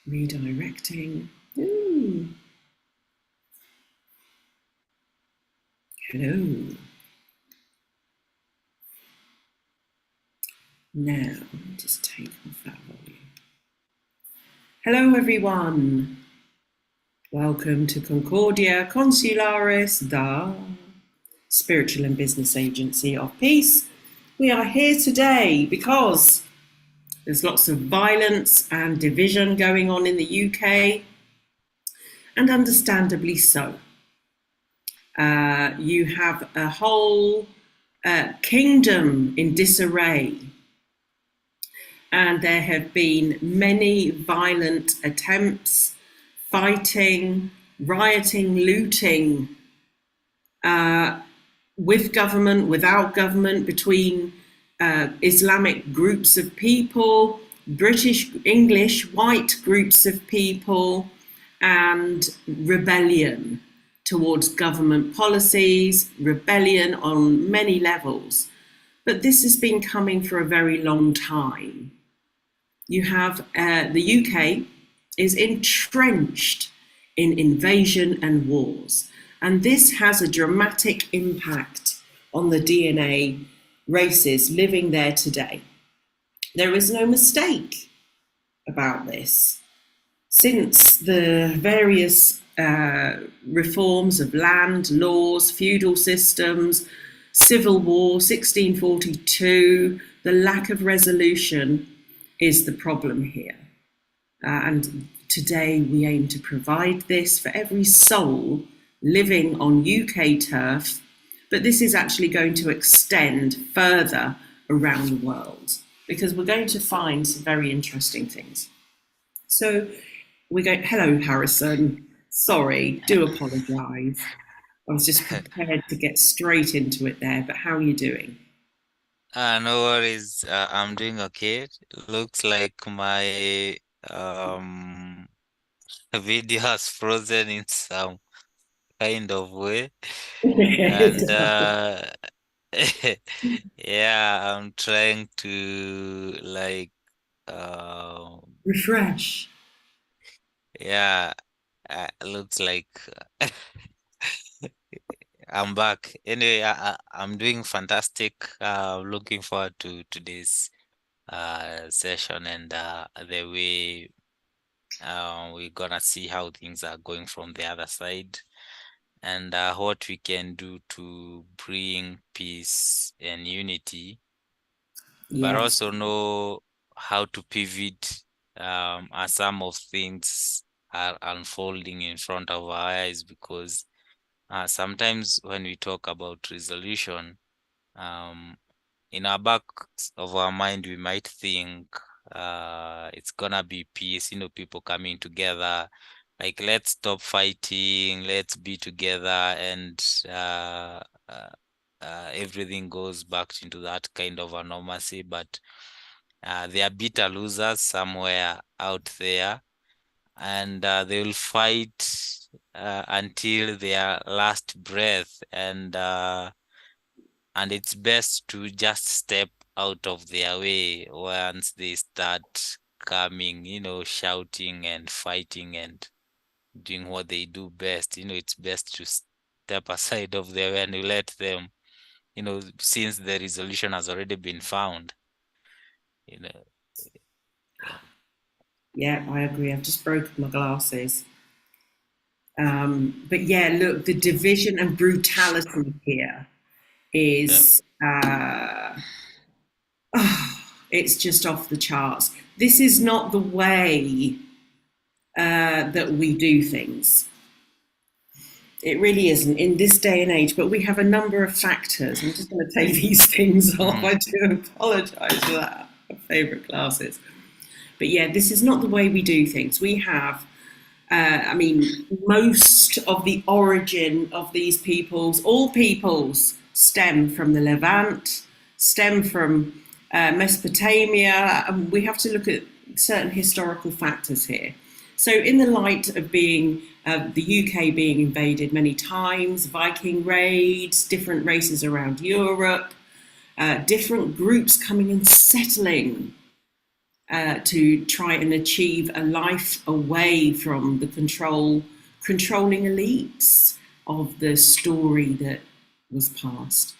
Redirecting. Ooh. Hello. Now, just take off that volume. Hello, everyone. Welcome to Concordia Consularis, the Spiritual and Business Agency of Peace. We are here today because there's lots of violence and division going on in the UK, and understandably so. You have a whole kingdom in disarray, and there have been many violent attempts, fighting, rioting, looting, with government, without government, between Islamic groups of people, British, English, white groups of people, and rebellion towards government policies, rebellion on many levels. But this has been coming for a very long time. You have the UK is entrenched in invasion and wars. And this has a dramatic impact on the DNA races living there today. There is no mistake about this. Since the various reforms of land, laws, feudal systems, civil war, 1642, the lack of resolution is the problem here. And today we aim to provide this for every soul living on UK turf, but this is actually going to extend further around the world because we're going to find some very interesting things. So we go, hello, Harrison. Sorry, do apologise. I was just prepared to get straight into it there, but how are you doing? No worries. I'm doing okay. It looks like my video has frozen in some kind of way. And yeah, I'm trying to like refresh. Yeah, looks like I'm back. Anyway, I'm doing fantastic. Looking forward to today's session and the way we're gonna see how things are going from the other side and what we can do to bring peace and unity, but Yes. also know how to pivot as some of things are unfolding in front of our eyes, because sometimes when we talk about resolution, in our back of our mind, we might think it's gonna be peace, people coming together, like let's stop fighting, let's be together, and everything goes back into that kind of a normalcy. But there are bitter losers somewhere out there, and they will fight until their last breath, and it's best to just step out of their way once they start coming, shouting and fighting and doing what they do best. It's best to step aside of their way and you let them, since the resolution has already been found. Yeah, I agree. I've just broken my glasses. But yeah, look, the division and brutality here is it's just off the charts. This is not the way that we do things. It really isn't in this day and age, but we have a number of factors. I'm just going to take these things off. I do apologise for that. My favourite classes. But yeah, this is not the way we do things. We have, most of the origin of these peoples, all peoples, stem from the Levant, stem from Mesopotamia. We have to look at certain historical factors here. So in the light of being the UK being invaded many times, Viking raids, different races around Europe, different groups coming and settling to try and achieve a life away from the controlling elites of the story that was passed.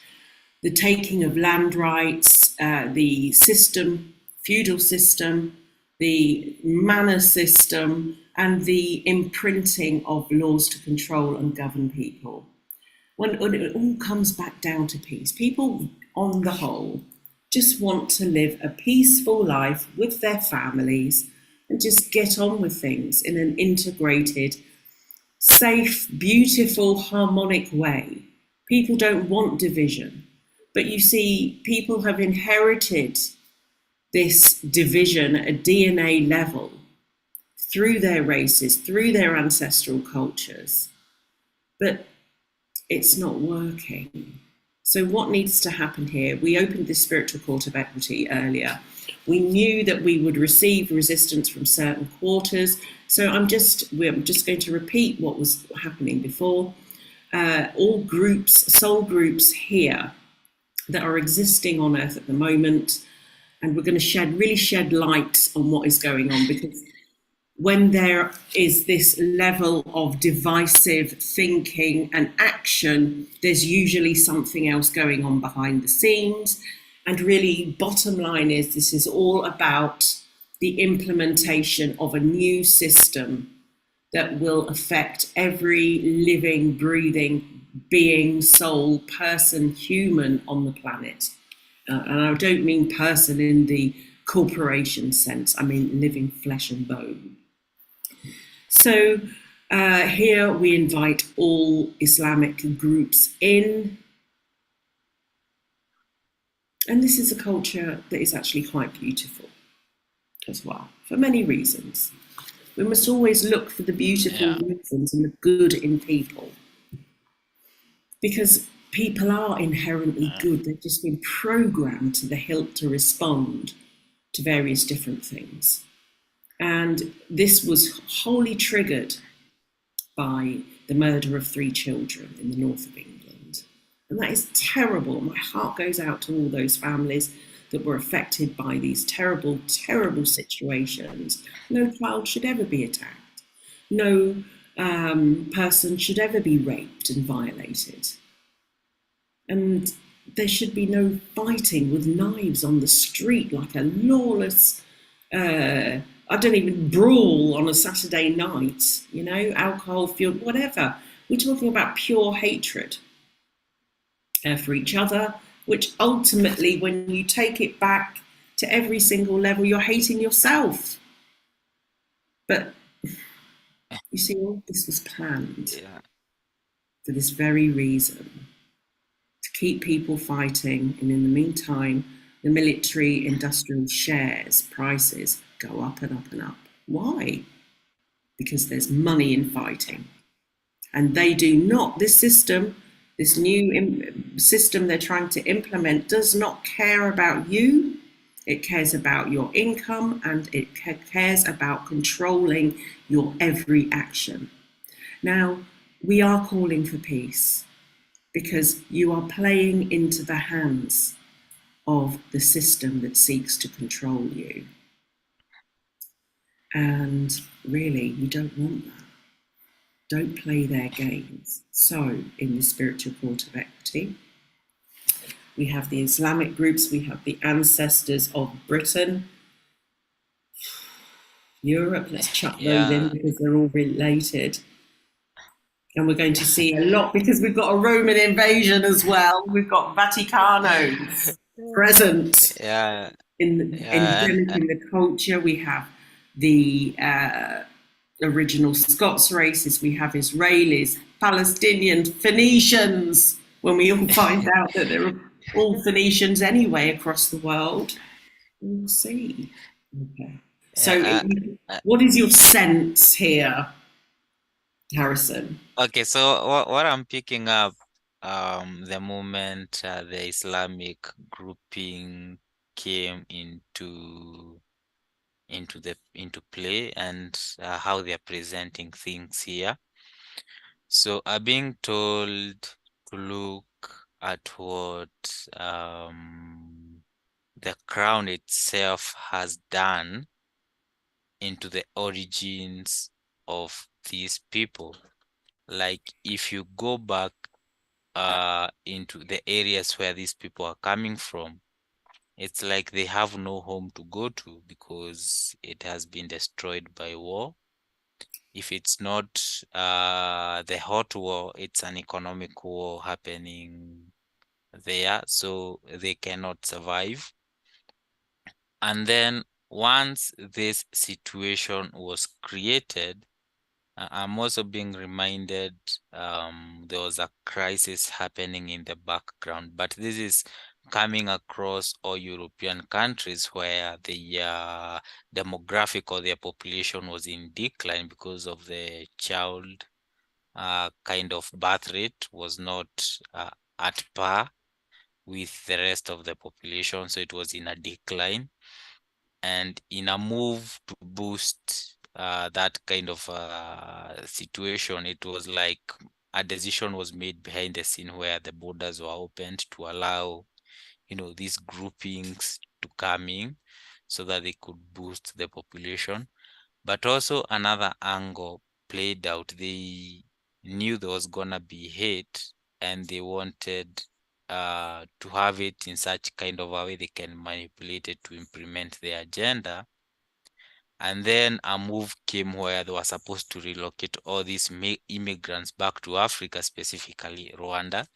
The taking of land rights, the system, feudal system, the manor system, and the imprinting of laws to control and govern people. When it all comes back down to peace, people on the whole just want to live a peaceful life with their families and just get on with things in an integrated, safe, beautiful, harmonic way. People don't want division. But you see, people have inherited this division at a DNA level through their races, through their ancestral cultures. But it's not working. So what needs to happen here? We opened this spiritual court of equity earlier. We knew that we would receive resistance from certain quarters. So we're just going to repeat what was happening before. All groups, soul groups here that are existing on Earth at the moment, and we're going to really shed light on what is going on, because when there is this level of divisive thinking and action, there's usually something else going on behind the scenes. And really, bottom line is, this is all about the implementation of a new system that will affect every living, breathing being, soul, person, human on the planet. And I don't mean person in the corporation sense, I mean living flesh and bone. So here we invite all Islamic groups in. And this is a culture that is actually quite beautiful as well, for many reasons. We must always look for the beautiful reasons and the good in people, because people are inherently good. They've just been programmed to the hilt to respond to various different things. And this was wholly triggered by the murder of 3 children in the north of England. And that is terrible. My heart goes out to all those families that were affected by these terrible, terrible situations. No child should ever be attacked. No person should ever be raped and violated. And there should be no fighting with knives on the street like a lawless, brawl on a Saturday night, alcohol fueled, whatever. We're talking about pure hatred for each other, which ultimately, when you take it back to every single level, you're hating yourself. But you see, all this was planned for this very reason, to keep people fighting. And in the meantime, the military industrial shares prices go up and up and up. Why? Because there's money in fighting. And they do not, this system, this new system they're trying to implement, does not care about you. It cares about your income, and it cares about controlling your every action. Now, we are calling for peace, because you are playing into the hands of the system that seeks to control you. And really, you don't want that. Don't play their games. So, in the spiritual court of equity, we have the Islamic groups, we have the ancestors of Britain, Europe, let's chuck those in because they're all related. And we're going to see a lot, because we've got a Roman invasion as well. We've got Vaticanos present endemic in the culture. We have the original Scots races. We have Israelis, Palestinians, Phoenicians, when we all find out that they're all Phoenicians anyway across the world. We'll see. Okay. So what is your sense here, Harrison? Okay, so what I'm picking up, the moment the Islamic grouping came into play, and how they are presenting things here. So are being told to look at what the crown itself has done into the origins of these people. Like if you go back into the areas where these people are coming from, it's like they have no home to go to because it has been destroyed by war. If it's not the hot war, it's an economic war happening there, so they cannot survive. And then once this situation was created, I'm also being reminded there was a crisis happening in the background, but this is coming across all European countries where the demographic or their population was in decline because of the child kind of birth rate was not at par with the rest of the population, so it was in a decline. And in a move to boost that kind of situation, it was like a decision was made behind the scene where the borders were opened to allow, these groupings to come in so that they could boost the population. But also another angle played out. They knew there was gonna be hate, and they wanted to have it in such kind of a way they can manipulate it to implement their agenda. And then a move came where they were supposed to relocate all these immigrants back to Africa, specifically Rwanda.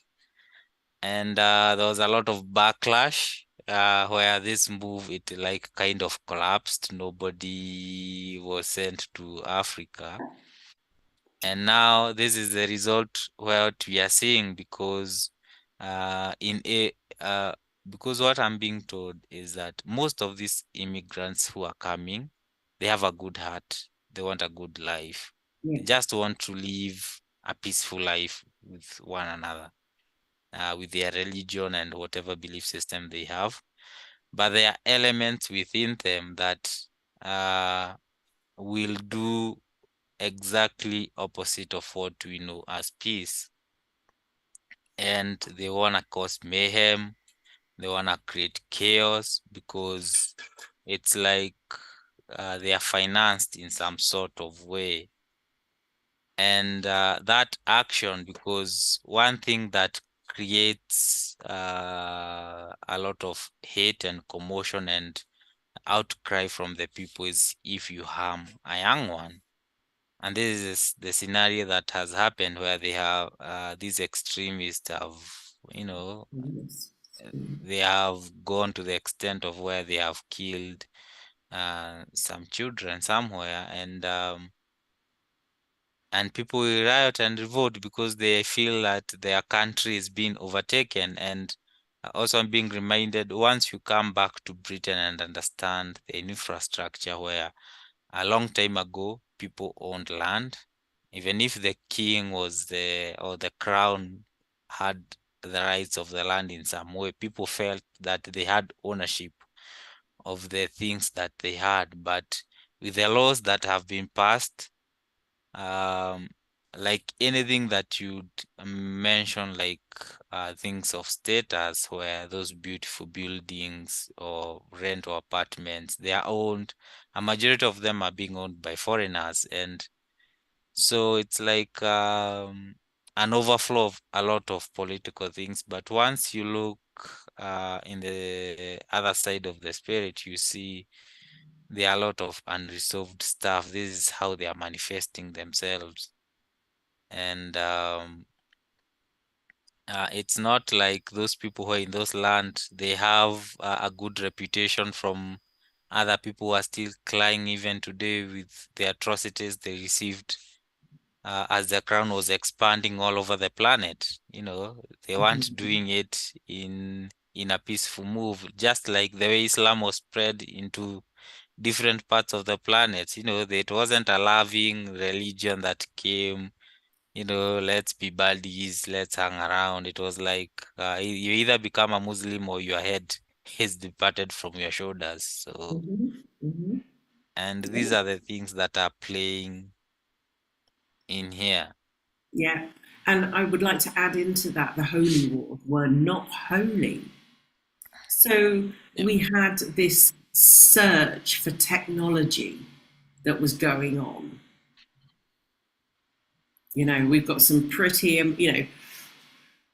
And there was a lot of backlash where this move, it like kind of collapsed. Nobody was sent to Africa. And now this is the result what we are seeing because in a because what I'm being told is that most of these immigrants who are coming, they have a good heart. They want a good life. They Yeah. just want to live a peaceful life with one another, with their religion and whatever belief system they have. But there are elements within them that will do exactly opposite of what we know as peace. And they want to cause mayhem. They want to create chaos because it's like they are financed in some sort of way. And that action, because one thing that creates a lot of hate and commotion and outcry from the people is if you harm a young one. And this is the scenario that has happened where they have these extremists have, you know, Yes. they have gone to the extent of where they have killed some children somewhere, and people will riot and revolt because they feel that their country is being overtaken. And also I'm being reminded, once you come back to Britain and understand the infrastructure where a long time ago people owned land, even if the king was or the crown had the rights of the land in some way, people felt that they had ownership of the things that they had. But with the laws that have been passed, um, like anything that you'd mention, like things of status, where those beautiful buildings or rent or apartments, they are owned, a majority of them are being owned by foreigners. And so it's like an overflow of a lot of political things. But once you look in the other side of the spirit, you see there are a lot of unresolved stuff. This is how they are manifesting themselves. And it's not like those people who are in those lands, they have a good reputation from other people who are still crying even today with the atrocities they received as the crown was expanding all over the planet. They weren't Mhm. doing it in a peaceful move, just like the way Islam was spread into different parts of the planet. It wasn't a loving religion that came, let's be buddies, let's hang around. It was like you either become a Muslim or your head is departed from your shoulders. So, Mhm. Mhm. and these Yeah. are the things that are playing in here. Yeah. And I would like to add into that the holy wars were not holy. So Yeah. we had this search for technology that was going on. We've got some pretty,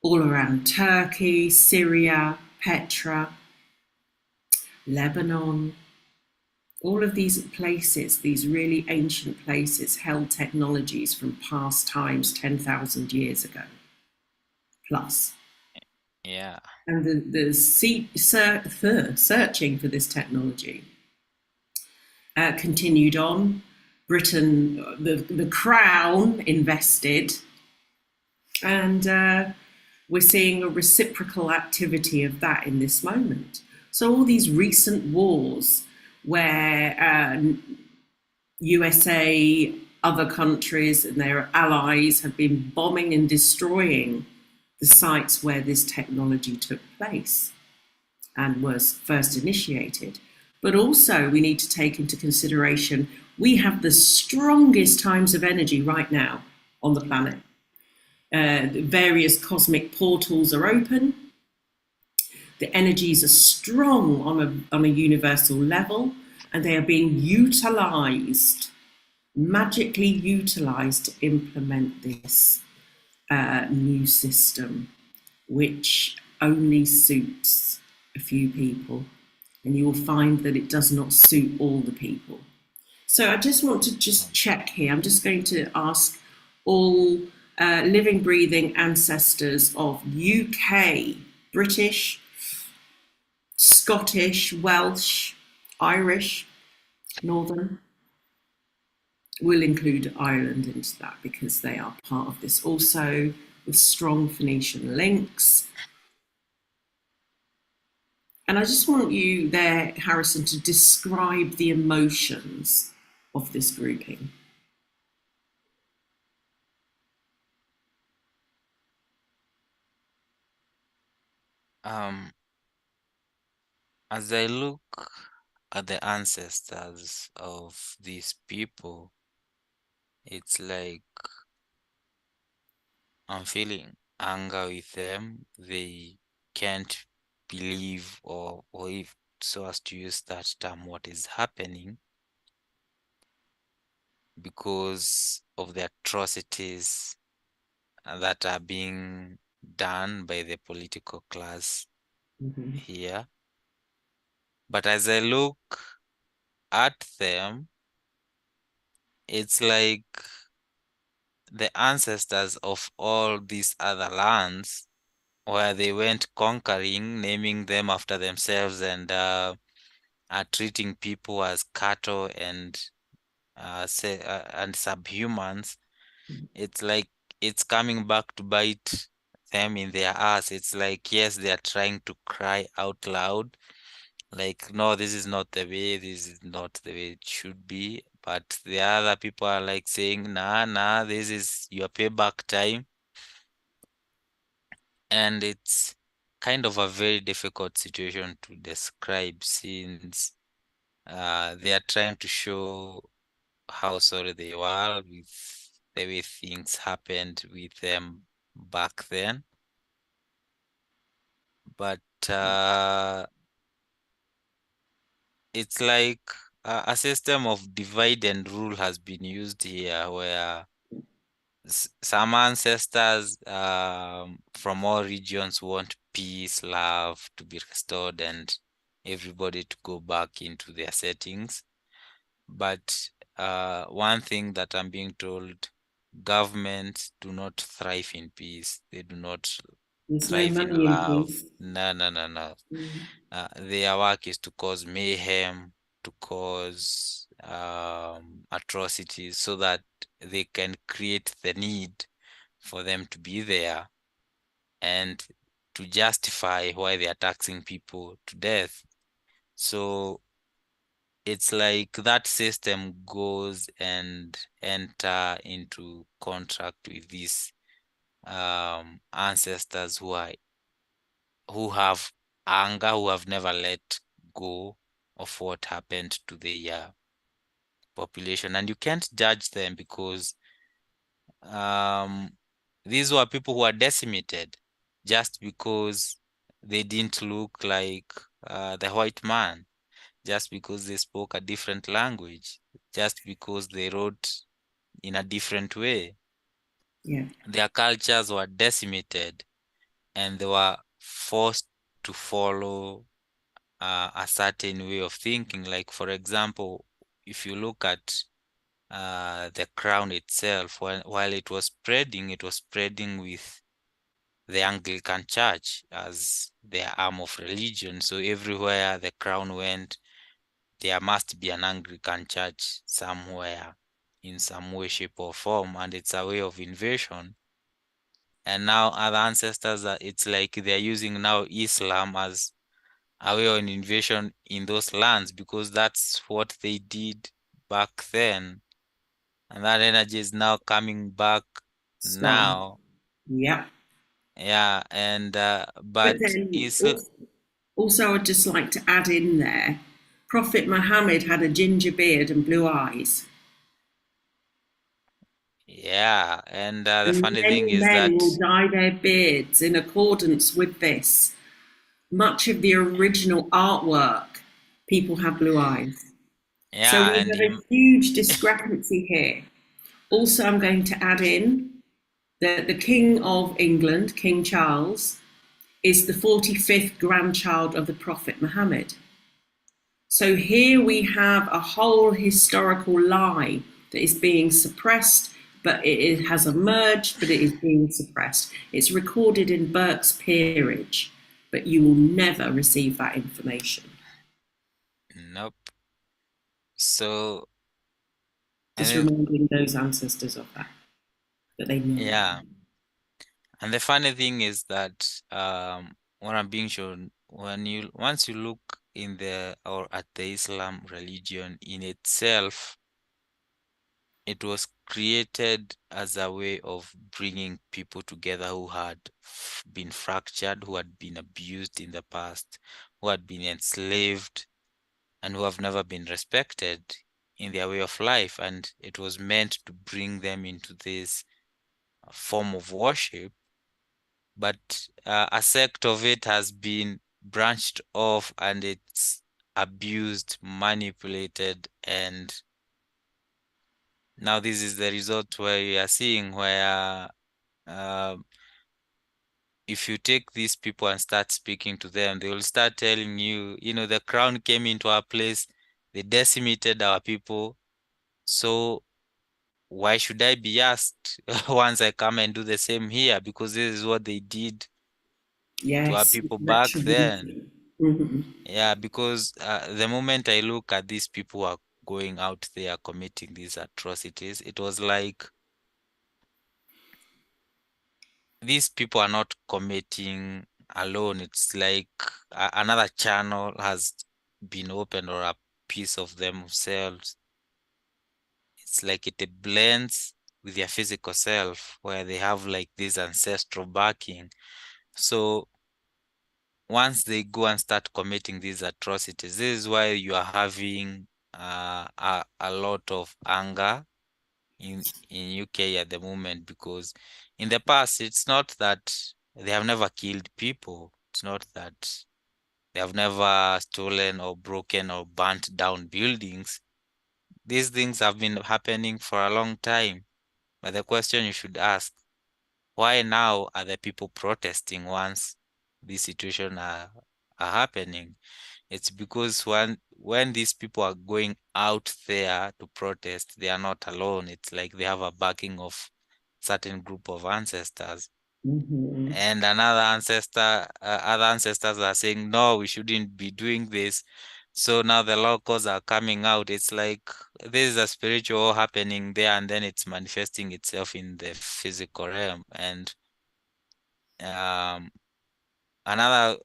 all around Turkey, Syria, Petra, Lebanon. All of these places, these really ancient places, held technologies from past times, 10,000 years ago plus. Yeah. And searching for this technology continued on. Britain, the crown invested, and we're seeing a reciprocal activity of that in this moment. So all these recent wars where USA, other countries, and their allies have been bombing and destroying the sites where this technology took place and was first initiated. But also, we need to take into consideration we have the strongest times of energy right now on the planet. Various cosmic portals are open. The energies are strong on a universal level, and they are being utilized, magically utilized to implement this new system, which only suits a few people. And you will find that it does not suit all the people. So I just want to just check here. I'm just going to ask all living, breathing ancestors of UK, British, Scottish, Welsh, Irish, Northern. We'll include Ireland into that because they are part of this also, with strong Phoenician links. And I just want you there, Harrison, to describe the emotions of this grouping. Um, as I look at the ancestors of these people, it's like I'm feeling anger with them. They can't believe or if so as to use that term, what is happening because of the atrocities that are being done by the political class Mm-hmm. here. But as I look at them, it's like the ancestors of all these other lands where they went conquering, naming them after themselves, and are treating people as cattle and subhumans. It's like it's coming back to bite them in their ass. It's like, yes, they are trying to cry out loud, like, no, this is not the way, this is not the way it should be. But the other people are like saying, nah, nah, this is your payback time. And it's kind of a very difficult situation to describe since they are trying to show how sorry they were with the way things happened with them back then. But it's like a system of divide and rule has been used here where some ancestors from all regions want peace, love to be restored, and everybody to go back into their settings. But one thing that I'm being told, governments do not thrive in peace. They do not There's no thrive in money in love. peace. No, no, no, no. Mm. Their work is to cause mayhem, to cause atrocities so that they can create the need for them to be there and to justify why they are taxing people to death. So it's like that system goes and enter into contract with these ancestors who have anger, who have never let go of what happened to the population. And you can't judge them because um, these were people who are decimated just because they didn't look like the white man, just because they spoke a different language, just because they wrote in a different way. Yeah. Their cultures were decimated and they were forced to follow a certain way of thinking. Like, for example, if you look at the crown itself, while it was spreading with the Anglican Church as their arm of religion. So everywhere the crown went, there must be an Anglican Church somewhere in some way, shape, or form, and it's a way of invasion. And now other ancestors it's like they're using now Islam as a way of invasion in those lands because that's what they did back then. And that energy is now coming back Strong. now. Yeah. Yeah, and But but then it's also, I'd just like to add in there, Prophet Muhammad had a ginger beard and blue eyes. yeah, and the And funny many thing is men that will dye their beards in accordance with this. Much of the original artwork, people have blue eyes. So yeah, we and have a huge discrepancy here. Also, I'm going to add in that the King of England, King Charles, is the 45th grandchild of the Prophet Muhammad. So here we have a whole historical lie that is being suppressed, but it has emerged, but it is being suppressed. It's recorded in Burke's Peerage, but you will never receive that information. nope. So Just and reminding those ancestors of that, that they know. yeah, and the funny thing is that what I'm being shown once you look in the or at the Islam religion in itself, it was created as a way of bringing people together who had been fractured, who had been abused in the past, who had been enslaved, and who have never been respected in their way of life. And it was meant to bring them into this form of worship. But a sect of it has been branched off and it's abused, manipulated, and now this is the result where you are seeing where um, if you take these people and start speaking to them, they will start telling you, the crown came into our place, they decimated our people. So why should I be asked once I come and do the same here? Because this is what they did to our Yes, people back then. retribution. Mhm. Yeah, because the moment I look at these people who are going out there committing these atrocities, it was like these people are not committing alone. It's like another channel has been opened or a piece of themselves. It's like it blends with their physical self where they have like this ancestral backing. So once they go and start committing these atrocities, this is why you are having a lot of anger in UK at the moment, because in the past it's not that they have never killed people. It's not that they have never stolen or broken or burnt down buildings. These things have been happening for a long time. But the question you should ask, why now are the people protesting once these situations are happening? It's because when these people are going out there to protest, they are not alone. It's like they have a backing of certain group of ancestors. Mhm. And other ancestors are saying, no, we shouldn't be doing this. So now the locals are coming out. It's like this is a spiritual happening there, and then it's manifesting itself in the physical realm. And um, another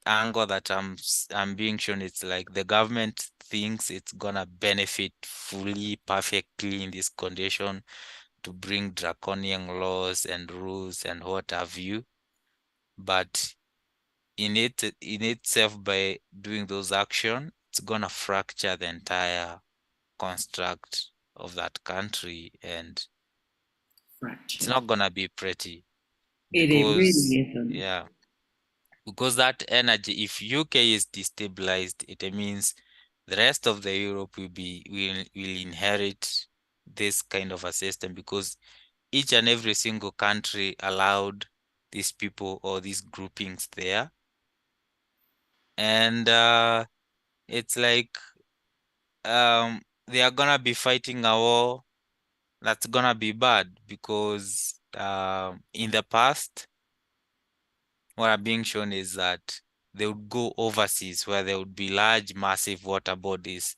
angle that I'm being shown, it's like the government thinks it's gonna benefit fully, perfectly in this condition to bring draconian laws and rules and what have you. But in itself, by doing those action, it's gonna fracture the entire construct of that country, and it's Fractured. not gonna be pretty It because really isn't. yeah, because that energy, if UK is destabilized, it means the rest of the Europe will inherit this kind of a system, because each and every single country allowed these people or these groupings there. And it's like they are gonna be fighting a war that's gonna be bad, because in the past, what are being shown is that they would go overseas where there would be large, massive water bodies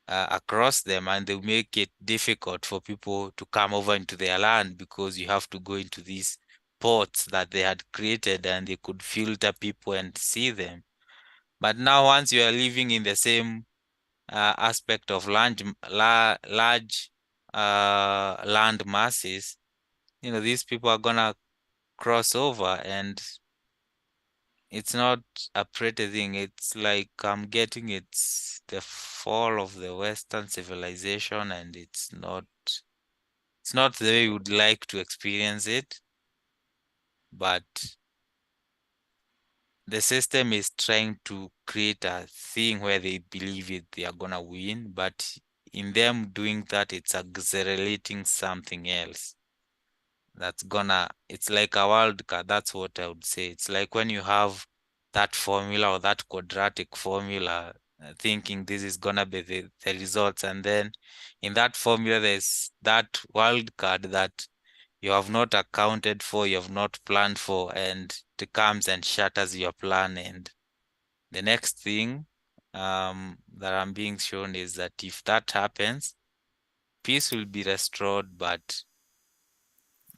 across them, and they will make it difficult for people to come over into their land, because you have to go into these ports that they had created, and they could filter people and see them. But now, once you are living in the same aspect of large land masses, these people are gonna cross over, and it's not a pretty thing. It's like I'm getting it's the fall of the Western civilization, and it's not the way you would like to experience it, but the system is trying to create a thing where they believe they are gonna win, but in them doing that, it's accelerating something else it's like a wild card. That's what I would say. It's like when you have that formula or that quadratic formula, thinking this is gonna be the results, and then in that formula there's that wild card that you have not accounted for, you have not planned for, and it comes and shatters your plan. And the next thing that I'm being shown is that if that happens, peace will be restored, but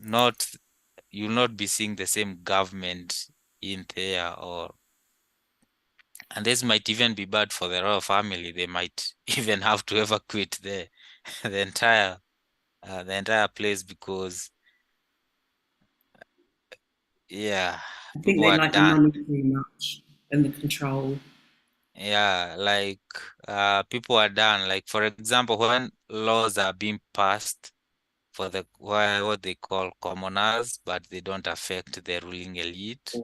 not you'll not be seeing the same government in there. And this might even be bad for the royal family. They might even have to evacuate the entire place, because yeah, I think people they are like the done. money too much and the control. Yeah, like people are done. Like, for example, when laws are being passed for what they call commoners, but they don't affect the ruling elite,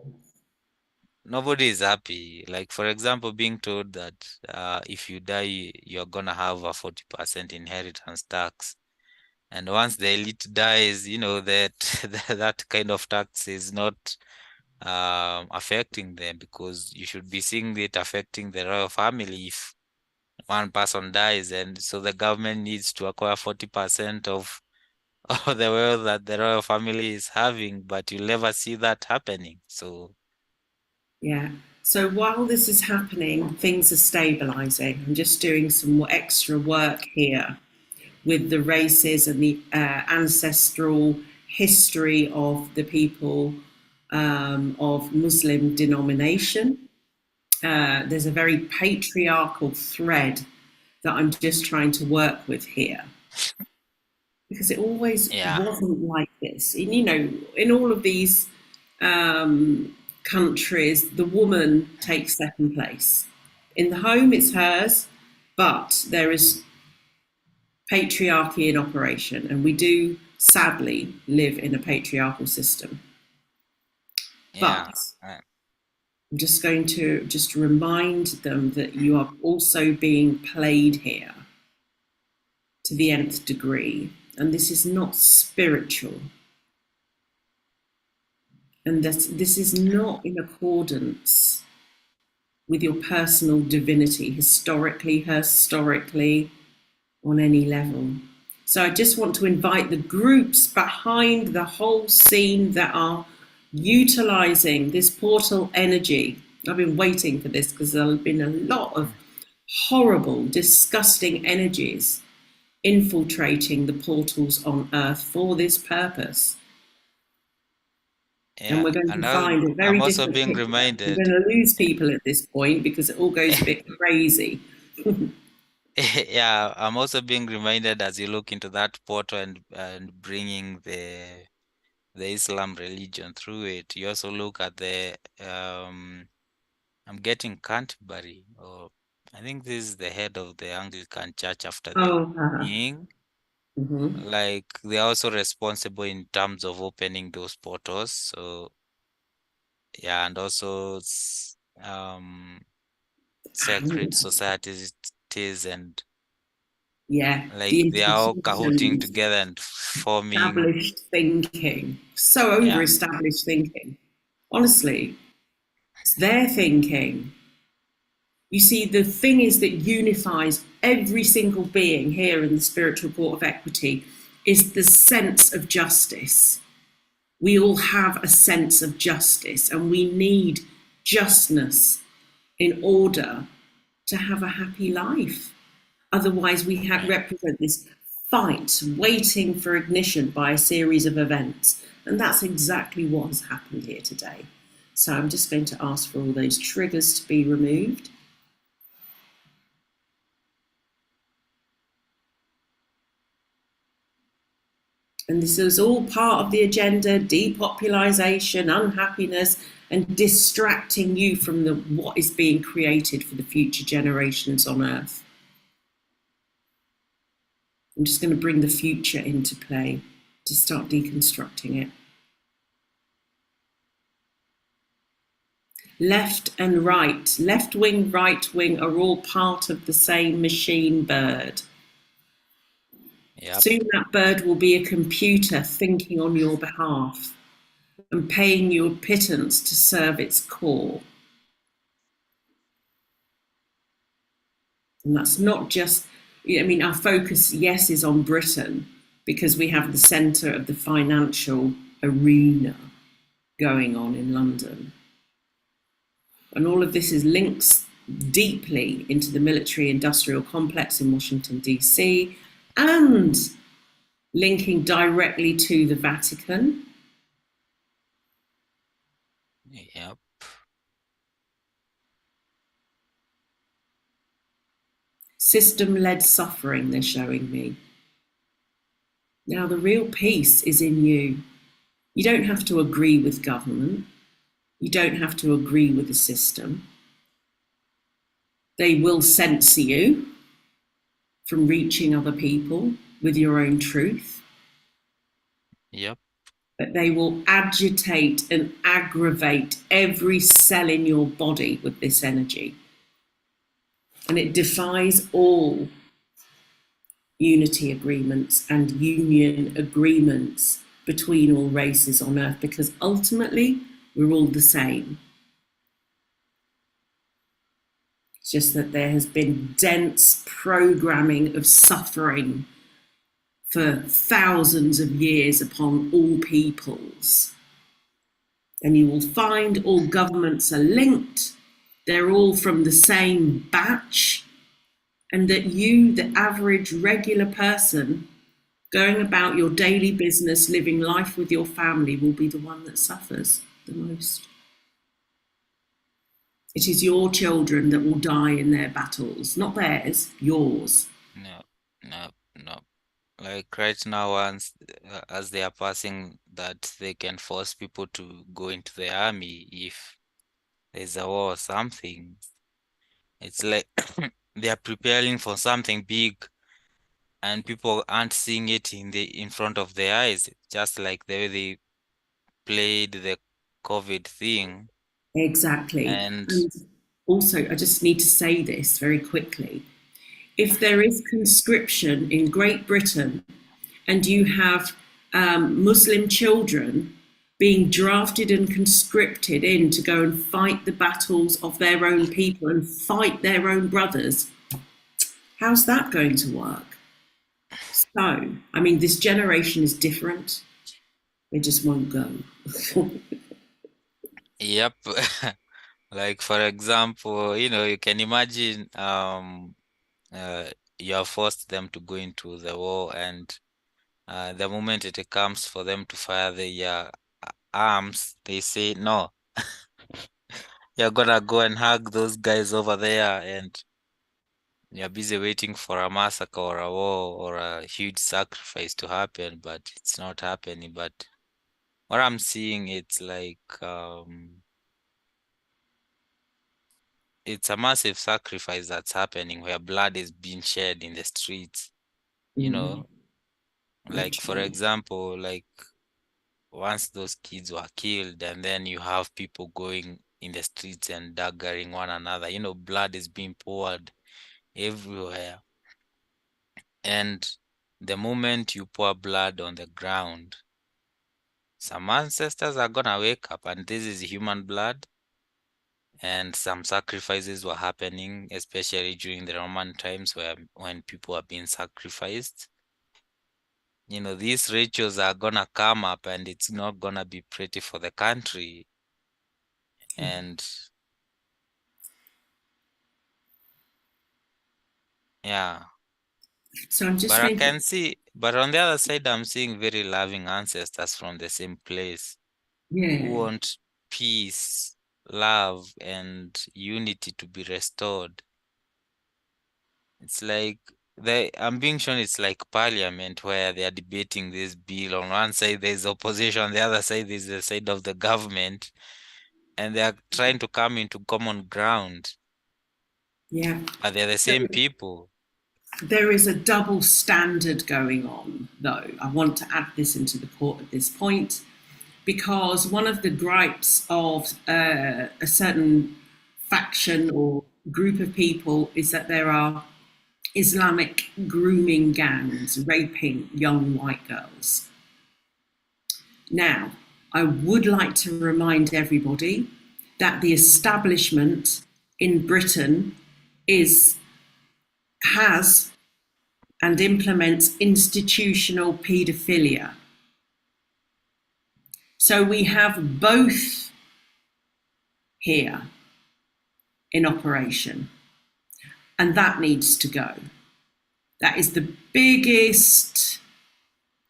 nobody is happy. Like, for example, being told that if you die, you're gonna have a 40% inheritance tax. And once the elite dies, that that kind of tax is not affecting them, because you should be seeing it affecting the royal family if one person dies. And so the government needs to acquire 40% of the wealth that the royal family is having, but you'll never see that happening. So Yeah. So while this is happening, things are stabilizing. I'm just doing some more extra work here with the races and the ancestral history of the people of Muslim denomination. There's a very patriarchal thread that I'm just trying to work with here because it always yeah, wasn't like this. And, in all of these countries, the woman takes second place. In the home, it's hers, but there is patriarchy in operation, and we do sadly live in a patriarchal system. yeah. But I'm just going to just remind them that you are also being played here to the nth degree, and this is not spiritual, and that this is not in accordance with your personal divinity, historically, on any level. So I just want to invite the groups behind the whole scene that are utilizing this portal energy. I've been waiting for this because there have been a lot of horrible, disgusting energies infiltrating the portals on Earth for this purpose. And Yeah, we're going to and find a I'm very also different being picture. We're reminded. going to lose people at this point because it all goes a bit crazy. Yeah, I'm also being reminded as you look into that portal and bringing the Islam religion through it. You also look at I'm getting Canterbury, or I think this is the head of the Anglican Church after the Oh, King. mm-hmm. Like, they're also responsible in terms of opening those portals. So yeah, and also secret societies and Yeah, like the they are all cahooting institutions, together and forming. established thinking, so Yeah, over-established thinking. Honestly, it's their thinking. You see, the thing is that unifies every single being here in the spiritual court of equity is the sense of justice. We all have a sense of justice, and we need justness in order to have a happy life. Otherwise, we represent this fight waiting for ignition by a series of events. And that's exactly what has happened here today. So I'm just going to ask for all those triggers to be removed. And this is all part of the agenda: depopulation, unhappiness, and distracting you from what is being created for the future generations on Earth. I'm just going to bring the future into play to start deconstructing it. Left and right, left wing, right wing are all part of the same machine bird. yep, Soon that bird will be a computer thinking on your behalf and paying you a pittance to serve its core. And that's not just, I mean, our focus, yes, is on Britain because we have the centre of the financial arena going on in London. And all of this is links deeply into the military industrial complex in Washington, D.C., and linking directly to the Vatican. yep, System-led suffering, they're showing me. Now, the real peace is in you. You don't have to agree with government. You don't have to agree with the system. They will censor you from reaching other people with your own truth, yep, but they will agitate and aggravate every cell in your body with this energy. And it defies all unity agreements and union agreements between all races on Earth, because ultimately we're all the same. It's just that there has been dense programming of suffering for thousands of years upon all peoples. And you will find all governments are linked, they're all from the same batch, and that you, the average regular person, going about your daily business, living life with your family, will be the one that suffers the most. It is your children that will die in their battles, not theirs, yours. no, no, no. Like right now, once as they are passing that they can force people to go into the army if there's a war or something. It's like they are preparing for something big and people aren't seeing it in front of their eyes, just like the way they played the COVID thing. Exactly. And And also, I just need to say this very quickly. If there is conscription in Great Britain and you have Muslim children being drafted and conscripted in to go and fight the battles of their own people and fight their own brothers, how's that going to work? So, I mean, this generation is different. They just won't go. yep, like for example, you can imagine you have forced them to go into the war, and the moment it comes for them to fire their arms, they say no. You're gonna go and hug those guys over there, and you're busy waiting for a massacre or a war or a huge sacrifice to happen, but it's not happening. But what I'm seeing, it's like it's a massive sacrifice that's happening where blood is being shed in the streets, you Mm, know. Like for literally. example, like once those kids were killed, and then you have people going in the streets and daggering one another, blood is being poured everywhere. And the moment you pour blood on the ground, some ancestors are gonna wake up, and this is human blood. And some sacrifices were happening, especially during the Roman times when people are being sacrificed. These rituals are gonna come up, and it's not gonna be pretty for the country. And yeah, So I'm just but I going to, can see, but on the other side, I'm seeing very loving ancestors from the same place who yeah. want peace, love, and unity to be restored. It's like I'm being shown it's like parliament where they are debating this bill. On one side there's opposition, on the other side there's the side of the government, and they are trying to come into common ground, Yeah. but they're the same people. There is a double standard going on, though. I want to add this into the court at this point because one of the gripes of a certain faction or group of people is that there are Islamic grooming gangs raping young white girls. Now, I would like to remind everybody that the establishment in Britain has and implements institutional paedophilia. So we have both here in operation, and that needs to go. That is the biggest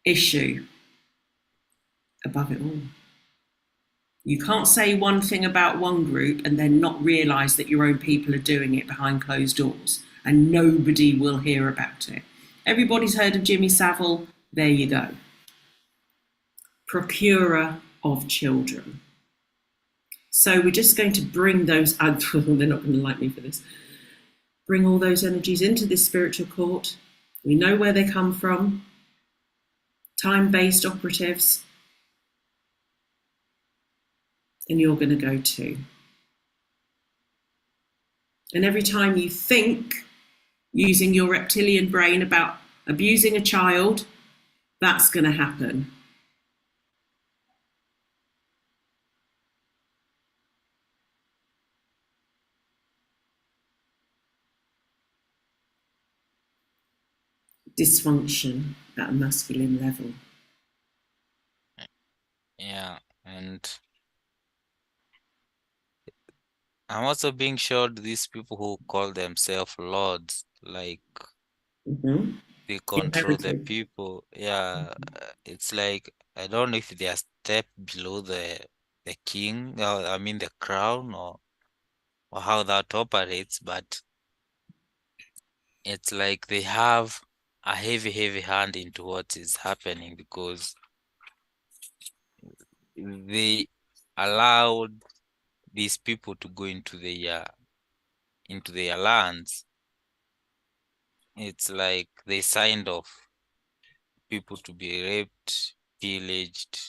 issue above it all. You can't say one thing about one group and then not realise that your own people are doing it behind closed doors, and nobody will hear about it. Everybody's heard of Jimmy Savile. There you go. Procurer of children. So we're just going to bring those, they're not going to like me for this, bring all those energies into this spiritual court. We know where they come from. Time-based operatives. And you're going to go too. And every time you think using your reptilian brain about abusing a child, that's going to happen. Dysfunction at a masculine level. Yeah, and I'm also being showed these people who call themselves lords, like they control the Inherited. people. Yeah, it's like I don't know if they are step below the king, or I mean the crown, or how that operates, but it's like they have a heavy hand into what is happening because they allowed these people to go into their lands. It's like they signed off people to be raped, pillaged,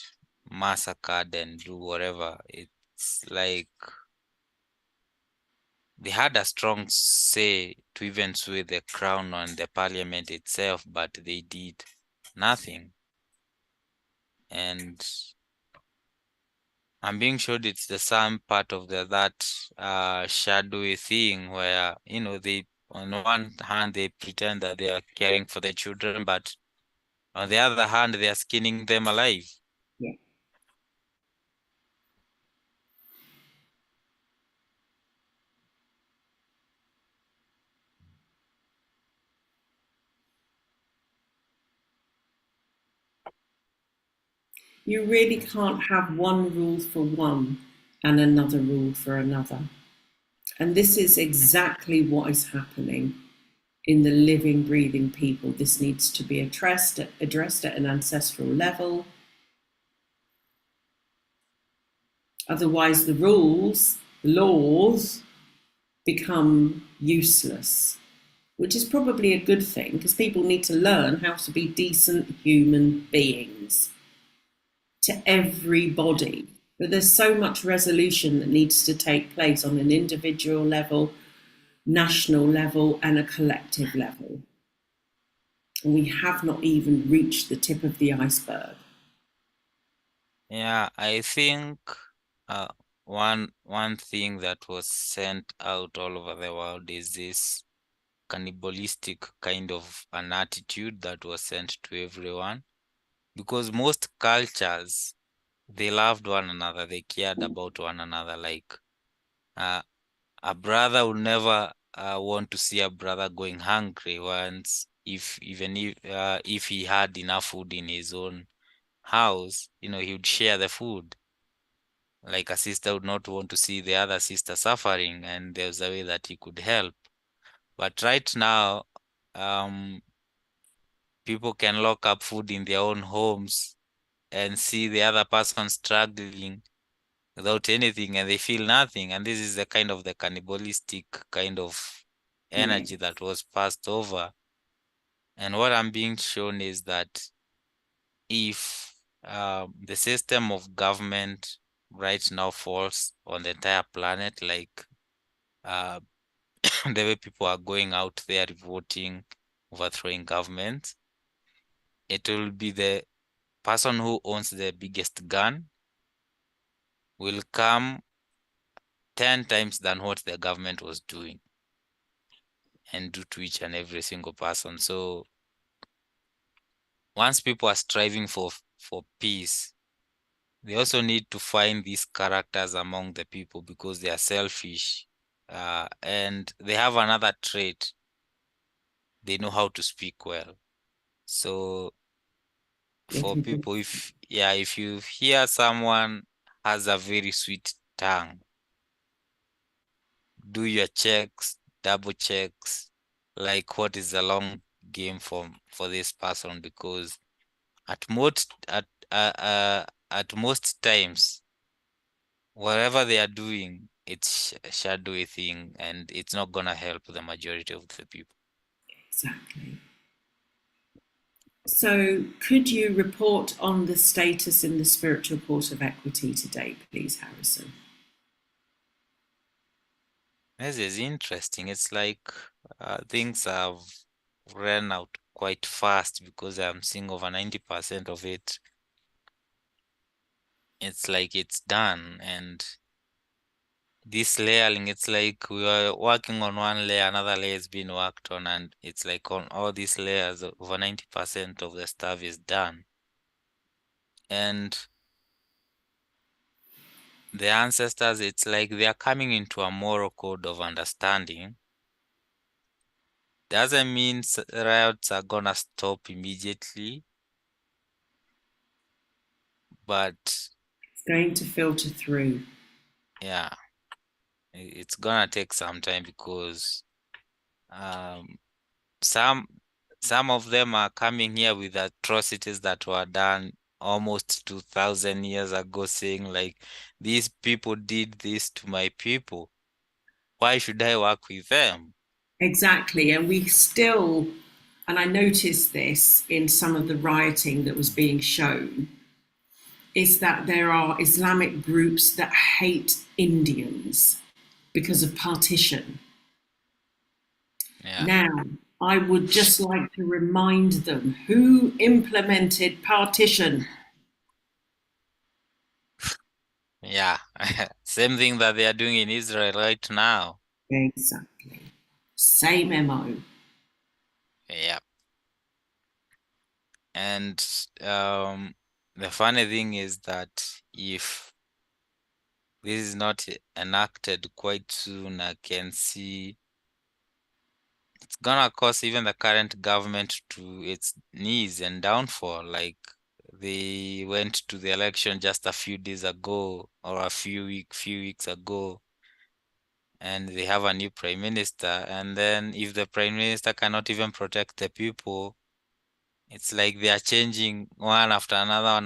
massacred, and do whatever. It's like they had a strong say to even sway the crown on the parliament itself, but they did nothing. And I'm being showed it's the same part of that shadowy thing where, they on one hand they pretend that they are caring for the children, but on the other hand they are skinning them alive. Yeah. You really can't have one rule for one and another rule for another. And this is exactly what is happening in the living, breathing people. This needs to be addressed at an ancestral level. Otherwise, the rules, the laws, become useless, which is probably a good thing because people need to learn how to be decent human beings. to everybody. But there's so much resolution that needs to take place on an individual level, national level, and a collective level. And we have not even reached the tip of the iceberg. Yeah, I think uh, one thing that was sent out all over the world is this cannibalistic kind of an attitude that was sent to everyone, because most cultures, they loved one another, they cared about one another. Like uh, a brother would never want to see a brother going hungry once, if even if he had enough food in his own house, he would share the food. Like a sister would not want to see the other sister suffering, and there's a way that he could help. But right now, um, people can lock up food in their own homes and see the other person struggling without anything, and they feel nothing. And this is the kind of the cannibalistic kind of Yeah, energy that was passed over. And what I'm being shown is that if the system of government right now falls on the entire planet, like uh, the way people are going out there voting, overthrowing governments, it will be the person who owns the biggest gun will come 10 times than what the government was doing and do to each and every single person. So once people are striving for peace, they also need to find these characters among the people, because they are selfish, and they have another trait: they know how to speak well. So they for can. people, if you hear someone has a very sweet tongue, do your checks, double checks, like what is the long game for this person, because at most times, whatever they are doing, it's shadowy thing, and it's not gonna help the majority of the people. Exactly. So, could you report on the status in the spiritual court of equity today, please, Harrison? This is interesting. It's like things have ran out quite fast, because I'm seeing over 90% of it. It's like it's done. And this layering, it's like we are working on one layer, another layer is being worked on, and it's like on all these layers, over 90% of the stuff is done. And the ancestors, it's like they are coming into a moral code of understanding. Doesn't mean riots are gonna stop immediately, but It's going to filter through. yeah, it's gonna take some time, because um, some some of them are coming here with atrocities that were done almost 2000 years ago, saying like, these people did this to my people, why should I work with them? Exactly. And we still, and I noticed this in some of the rioting that was being shown, is that there are Islamic groups that hate Indians because of partition. Yeah, Now, I would just like to remind them who implemented partition. yeah. Same thing that they are doing in Israel right now. Exactly. Same MO. Yeah. And the funny thing is that if this is not enacted quite soon, I can see it's gonna cause even the current government to its knees and downfall. Like, they went to the election just a few days ago, or a few weeks ago, and they have a new prime minister. And then if the prime minister cannot even protect the people, it's like they are changing one after another,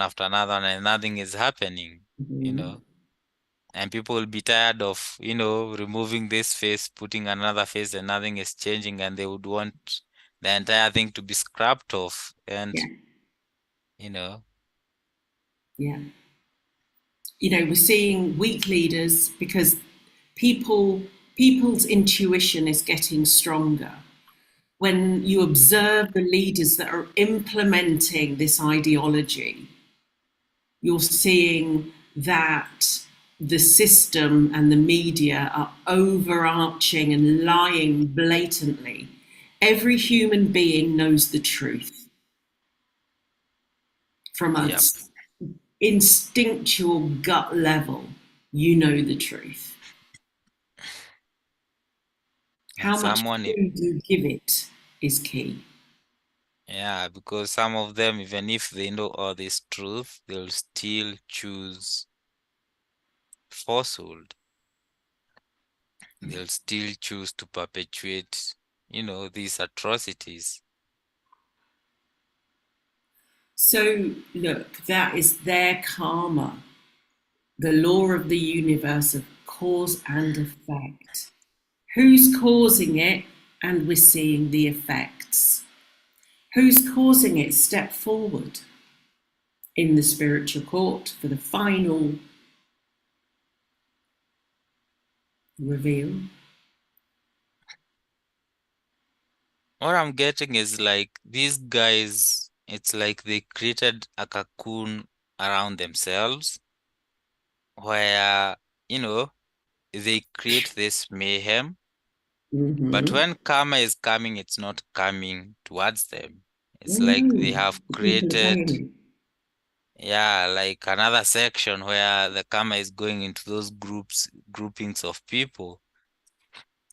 and nothing is happening, you Mhm. know. And people will be tired of, removing this face, putting another face, and nothing is changing, and they would want the entire thing to be scrapped off. And, Yeah. you know, Yeah. We're seeing weak leaders because people's intuition is getting stronger. When you observe the leaders that are implementing this ideology, you're seeing that the system and the media are overarching and lying blatantly. Every human being knows the truth from a Yep. instinctual gut level. You know the truth. And How much someone, food you give it is key. yeah, because some of them, even if they know all this truth, they'll still choose falsehood. They'll still choose to perpetuate, these atrocities. So, look, that is their karma, the law of the universe of cause and effect. Who's causing it? And we're seeing the effects. Who's causing it? Step forward in the spiritual court for the final reveal. What I'm getting is like these guys, it's like they created a cocoon around themselves where, you know, they create this mayhem. But Mm-hmm. when karma is coming, it's not coming towards them. Oh It's like they no, have the people are created, paying yeah, like another section where the karma is going into those groupings of people.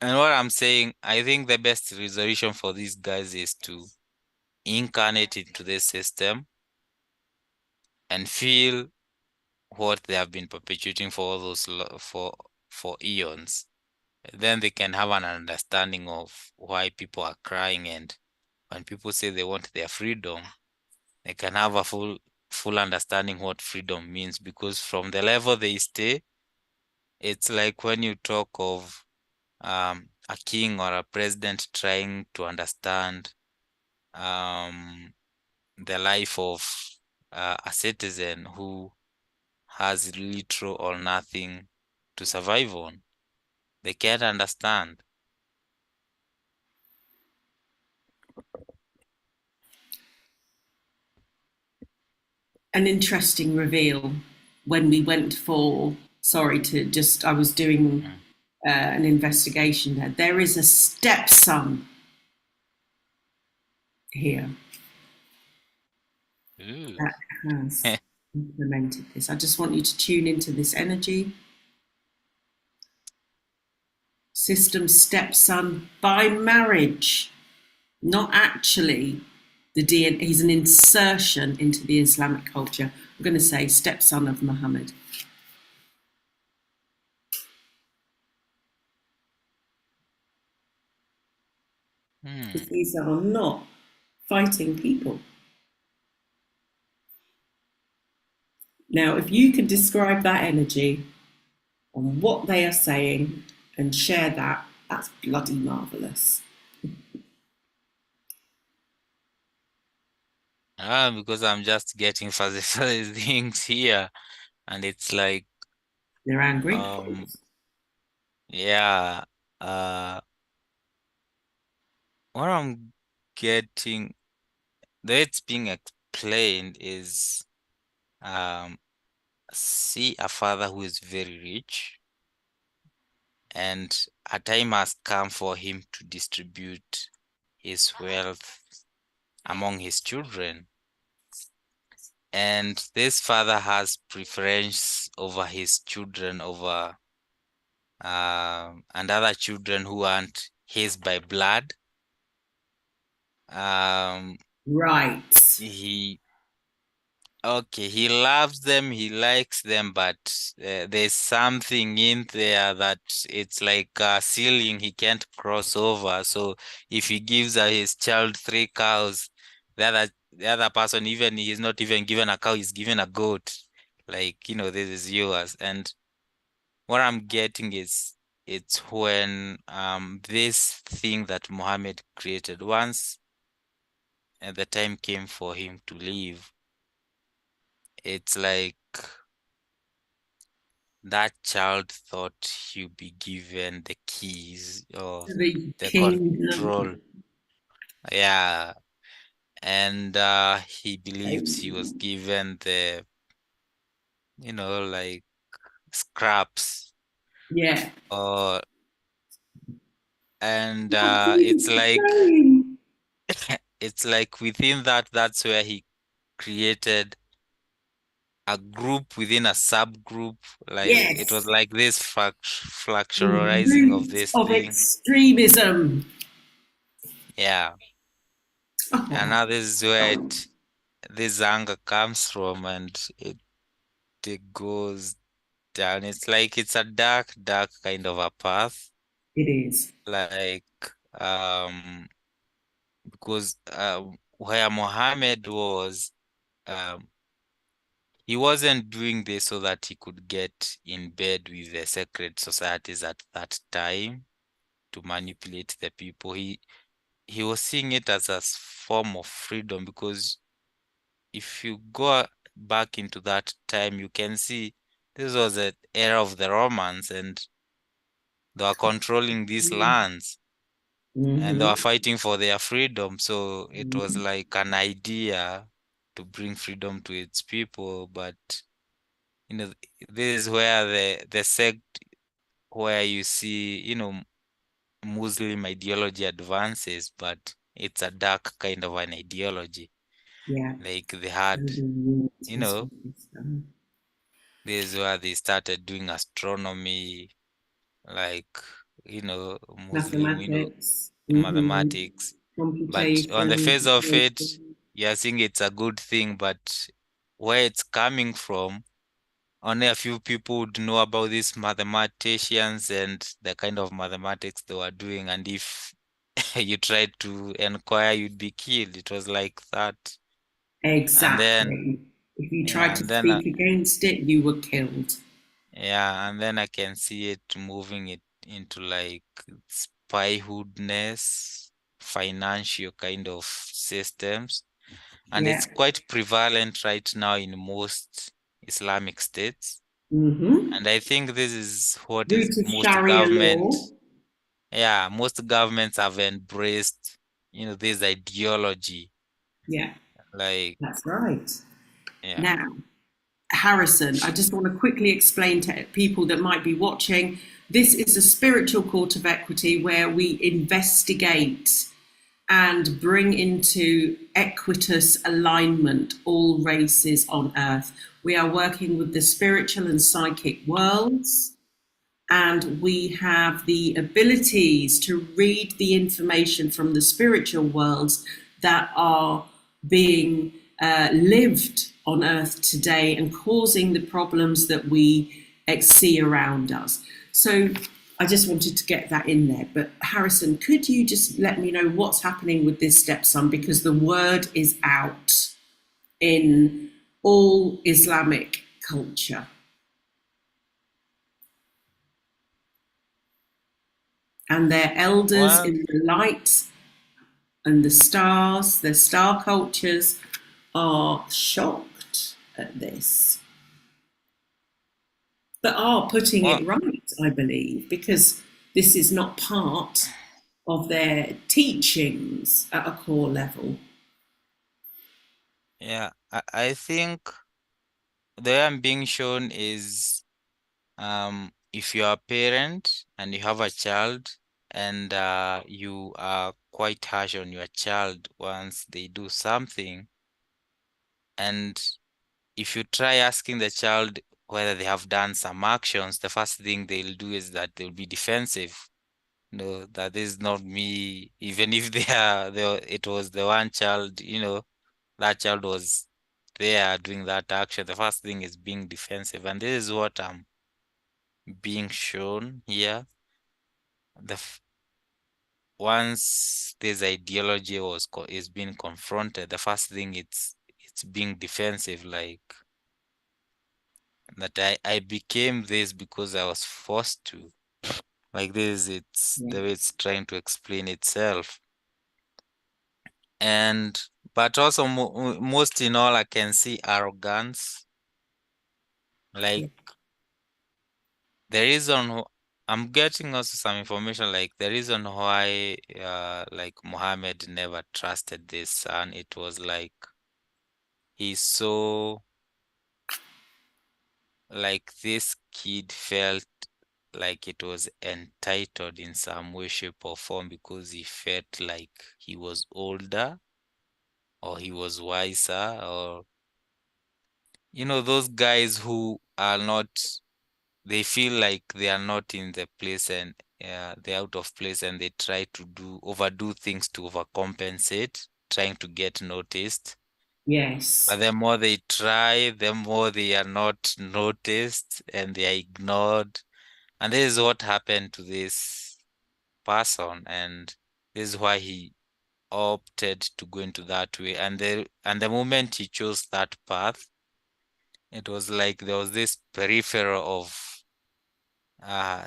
And what I'm saying, I think the best resolution for these guys is to incarnate into this system and feel what they have been perpetuating for all those for eons. Then they can have an understanding of why people are crying, and when people say they want their freedom, they can have a full understanding what freedom means, because from the level they stay, it's like when you talk of a king or a president trying to understand um, the life of a citizen who has little or nothing to survive on. They can't understand. an interesting reveal when we went for. Sorry to just. I was doing Mm. an investigation there. There is a stepson here Ooh. that has implemented this. I just want you to tune into this energy. System stepson by marriage, not actually the DNA. He's an insertion into the Islamic culture. I'm going to say stepson of Muhammad. Hmm. Because these are not fighting people. Now, if you could describe that energy on what they are saying and share that, that's bloody marvelous. Because I'm just getting fuzzy fuzzy things here, and it's like, They're angry. um, yeah, uh, what I'm getting, the way it's being explained is, um, see a father who is very rich, and a time has come for him to distribute his wealth among his children. And this father has preference over his children, over and other children who aren't his by blood. Um, Right. he Okay, he loves them, he likes them, but there's something in there that it's like a ceiling he can't cross over. So if he gives his child 3 cows, the other person, even he's not even given a cow, he's given a goat. Like, this is yours. And what I'm getting is it's when this thing that Muhammad created, once the time came for him to leave, it's like that child thought he'd be given the keys or To the the control. kingdom. Yeah. And he believes he was given the, like scraps Yeah. or and What do you explain? it's like within that, that's where he created a group within a subgroup. Like it was Yes. like this The fractionalizing of root this of thing. extremism. Yeah. And Oh, now this is where this anger comes from, and it goes down. It's like it's a dark, dark kind of a path. it is. Like because where Mohammed was, um he wasn't doing this so that he could get in bed with the secret societies at that time to manipulate the people. He was seeing it as a form of freedom, because if you go back into that time, you can see this was an era of the Romans, and they were controlling these lands, and they Mm-hmm. were fighting for their freedom. So it was like an idea to bring freedom to its people. But you know, this is where the sect, where you see, Muslim ideology advances, but it's a dark kind of an ideology. Yeah. Like they So had, the root you is know, what is done. this is where they started doing astronomy, like, Muslim, Mathematics. Mm-hmm. mathematics. But on the Computation. face of it, Calculation. you're seeing it's a good thing, but where it's coming from, only a few people would know about these mathematicians and the kind of mathematics they were doing. And if you tried to inquire, you'd be killed. It was like that. And then, Exactly. If you tried yeah, to and then, speak against it, you were killed. yeah, and then I can see it moving it into like spyhoodness, financial kind of systems. And Yeah. it's quite prevalent right now in most Islamic states. Mm-hmm. And I think this is what is Root of Sharia law. most governments have embraced, this ideology. Yeah, Like, that's right. yeah. Now, Harrison, I just want to quickly explain to people that might be watching, this is a spiritual court of equity where we investigate and bring into equitous alignment all races on earth. We are working with the spiritual and psychic worlds, and we have the abilities to read the information from the spiritual worlds that are being lived on earth today and causing the problems that we see around us. So I just wanted to get that in there. But Harrison, could you just let me know what's happening with this stepson? Because the word is out in all Islamic culture. And their elders Well, in the light and the star cultures are shocked at this, but are putting well, it right, I believe, because this is not part of their teachings at a core level. yeah. I think the way I'm being shown is, if you're a parent and you have a child, and you are quite harsh on your child once they do something, and if you try asking the child whether they have done some actions, the first thing they'll do is that they'll be defensive. No, that is not me. Even if it was the one child, that child was there doing that action. The first thing is being defensive, and this is what I'm being shown here. The Once this ideology is being confronted, the first thing it's being defensive, like that I became this because I was forced to. Like this, it's Yeah. the way it's trying to explain itself. And but also most in all, I can see arrogance. Like the reason I'm getting also some information, like the reason why like Muhammad never trusted this son, it was like he's so like this kid felt like it was entitled in some way, shape, or form because he felt like he was older or he was wiser, or those guys who are not, they feel like they are not in the place, and they're out of place, and they try to overdo things to overcompensate, trying to get noticed. Yes. But the more they try, the more they are not noticed and they are ignored. And this is what happened to this person, and this is why he opted to go into that way. And the moment he chose that path, it was like there was this peripheral of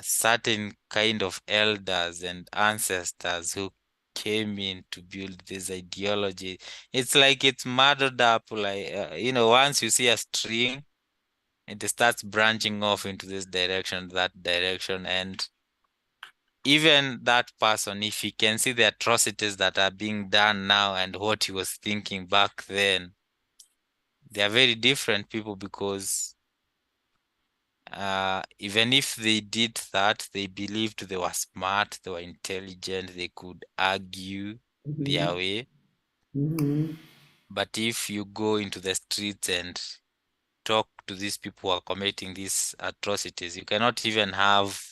certain kind of elders and ancestors who came in to build this ideology. It's like it's muddled up, like once you see a string, it starts branching off into this direction, that direction, and even that person, if he can see the atrocities that are being done now and what he was thinking back then, they are very different people, because even if they did that, they believed they were smart, they were intelligent, they could argue their Mm-hmm. way. Mm-hmm. But if you go into the streets and talk to these people who are committing these atrocities, you cannot even have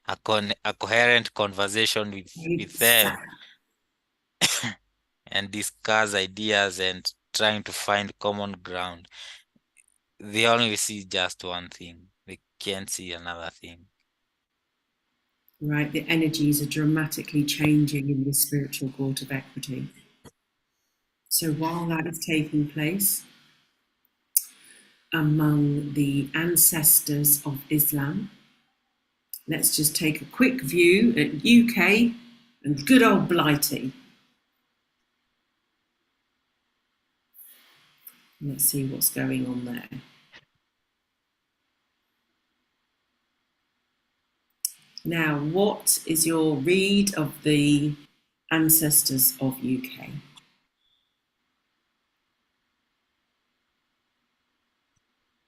a coherent conversation with them Exactly. and discuss ideas and trying to find common ground. They only see just one thing. They can't see another thing. Right. The energies are dramatically changing in this spiritual court of equity. So while that is taking place among the ancestors of Islam, let's just take a quick view at UK and good old Blighty. Let's see what's going on there. Now, what is your read of the ancestors of UK?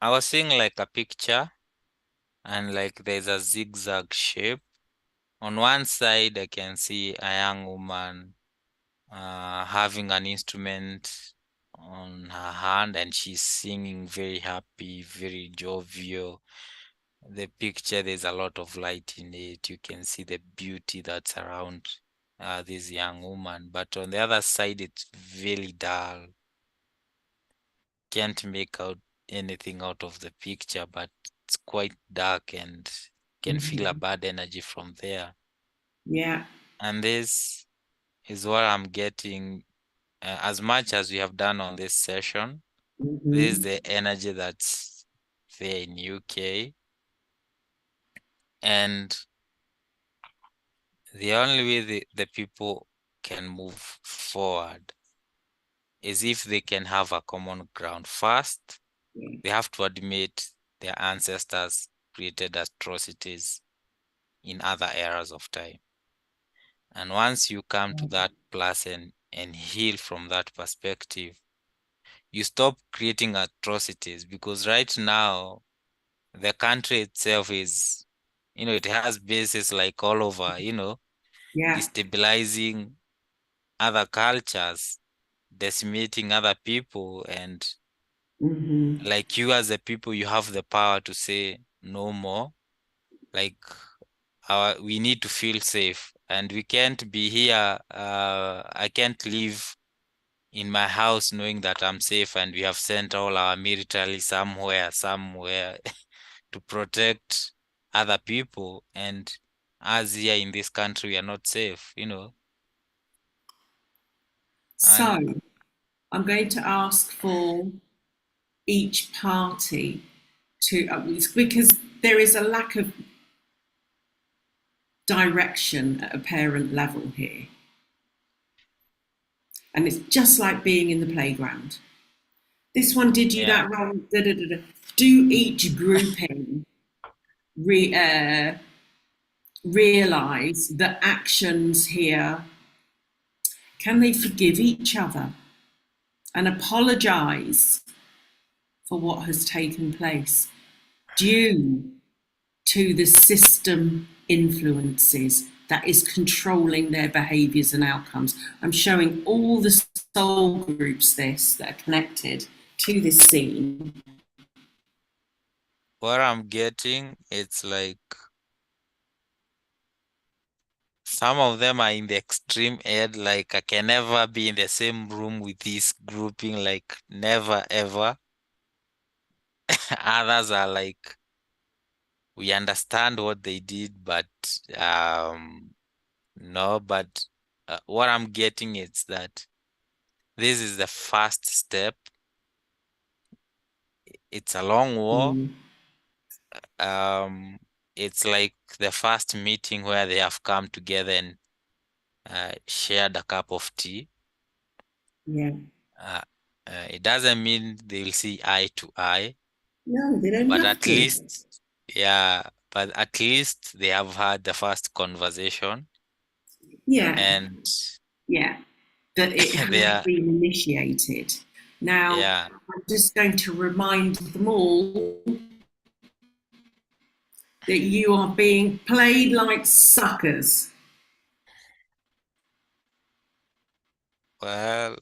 I was seeing like a picture, and like there's a zigzag shape. On one side, I can see a young woman having an instrument on her hand, and she's singing very happy, very jovial. The picture, there's a lot of light in it. You can see the beauty that's around this young woman. But on the other side, it's very dull. Can't make out anything out of the picture, but it's quite dark and can feel a Mm-hmm. bad energy from there. Yeah. And this is what I'm getting. As much as we have done on this session, this is Mm-hmm. the energy that's there in UK. And the only way the people can move forward is if they can have a common ground. First, Yeah. they have to admit their ancestors created atrocities in other eras of time. And once you come to that place and heal from that perspective, you stop creating atrocities, because right now the country itself is, it has bases like all over, Yeah. destabilizing other cultures, decimating other people, and Mm-hmm. like you as a people, you have the power to say no more. Like we need to feel safe, and we can't be here. I can't live in my house knowing that I'm safe, and we have sent all our military somewhere to protect other people, and us here in this country we are not safe. And So I'm going to ask for each party to, because there is a lack of direction at a parent level here. And it's just like being in the playground. this one did you Yeah. that wrong. Da, da, da, da. Do each grouping realize that actions here, can they forgive each other and apologize for what has taken place due to the system influences that is controlling their behaviors and outcomes? I'm showing all the soul groups this that are connected to this scene. What I'm getting, it's like some of them are in the extreme end, like I can never be in the same room with this grouping, like never ever. Others are like, we understand what they did, but no, but what I'm getting is that this is the first step. It's a long war. It's like the first meeting where they have come together and shared a cup of tea. Yeah. It doesn't mean they'll see eye to eye, No, they don't but have at to. least, yeah, but at least they have had the first conversation, Yeah, and yeah, that it has they are, been initiated. Now, yeah, I'm just going to remind them all that you are being played like suckers. well,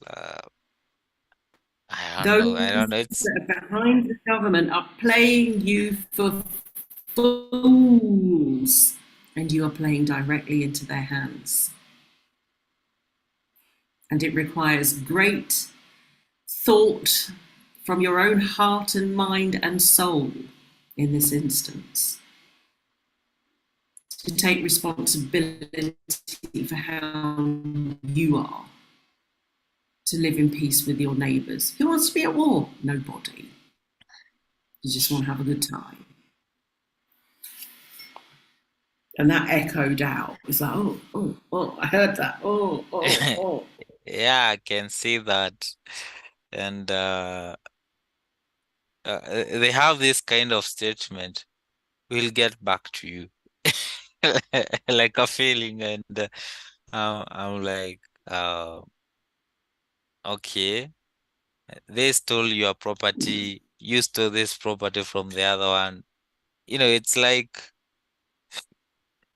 Those I don't know, it's, that are behind the government are playing you for fools, and you are playing directly into their hands. And it requires great thought from your own heart and mind and soul in this instance to take responsibility for how you are to live in peace with your neighbours. Who wants to be at war? Nobody. You just want to have a good time. And that echoed out. It's like, oh, oh, oh, I heard that. Oh, oh, oh. yeah, I can see that. And they have this kind of statement, we'll get back to you. Like a feeling, and I'm like, okay, they stole your property, you stole this property from the other one. It's like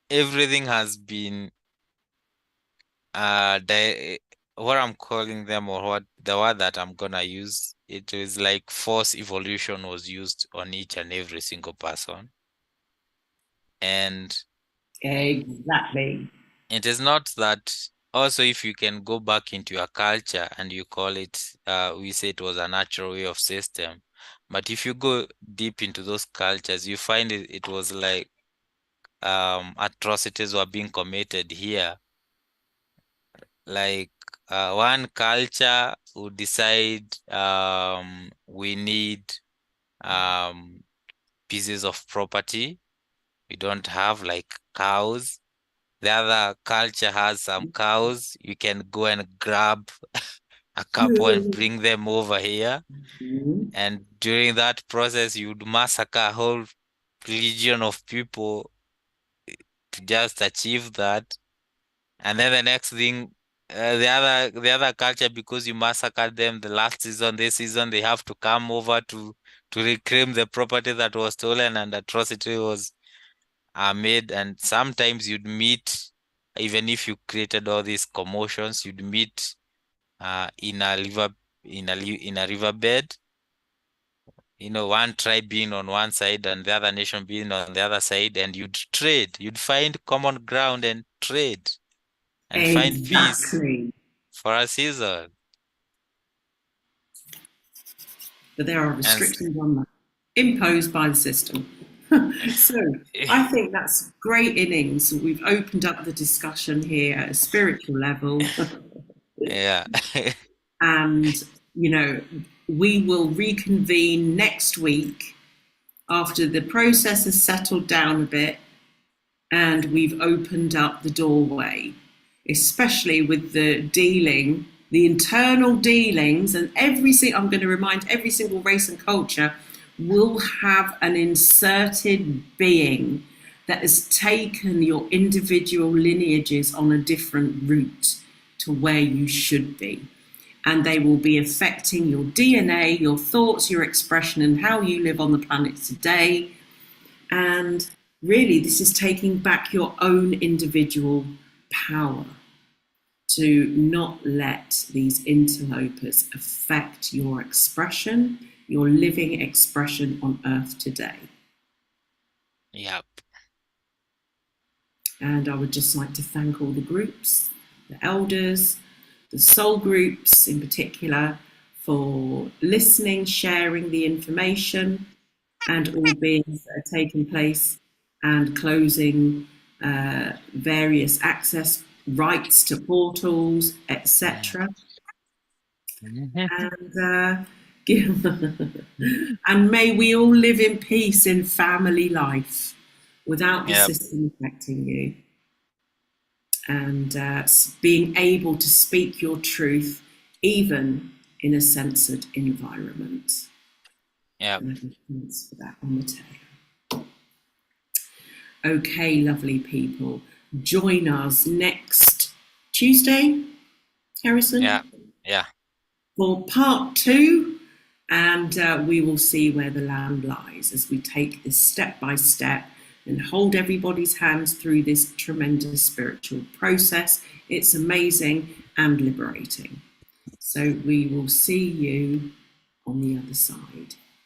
everything has been what I'm calling them, or what the word that I'm gonna use, it was like force evolution was used on each and every single person. And Exactly. it is not that, also if you can go back into your culture and you call it, we say it was a natural way of system. But if you go deep into those cultures, you find it was like atrocities were being committed here. Like one culture would decide we need pieces of property we don't have, like cows. The other culture has some cows. You can go and grab a couple and bring them over here. And during that process, you'd massacre a whole legion of people to just achieve that. And then the next thing, the other culture, because you massacred them the last season, this season, they have to come over to reclaim the property that was stolen and atrocity was made. And sometimes you'd meet, even if you created all these commotions, you'd meet in a river, in a riverbed. One tribe being on one side and the other nation being on the other side, and you'd trade. You'd find common ground and trade and find peace Exactly. for a season. But there are And restrictions on that imposed by the system. So I think that's great innings. We've opened up the discussion here at a spiritual level. yeah. And, we will reconvene next week after the process has settled down a bit and we've opened up the doorway, especially with the dealing the internal dealings, and I'm going to remind every single race and culture will have an inserted being that has taken your individual lineages on a different route to where you should be. And they will be affecting your DNA, your thoughts, your expression, and how you live on the planet today. And really, this is taking back your own individual power to not let these interlopers affect your expression, your living expression on Earth today. Yep. And I would just like to thank all the groups, the elders, the soul groups in particular, for listening, sharing the information, and all beings that are taking place, and closing various access rights to portals, etc. And and may we all live in peace in family life without the system affecting you, and being able to speak your truth even in a censored environment. Thanks for that on the tail. Okay, lovely people, join us next Tuesday, Harrison. Yeah. For part 2, and we will see where the land lies as we take this step by step and hold everybody's hands through this tremendous spiritual process. It's amazing and liberating. So we will see you on the other side.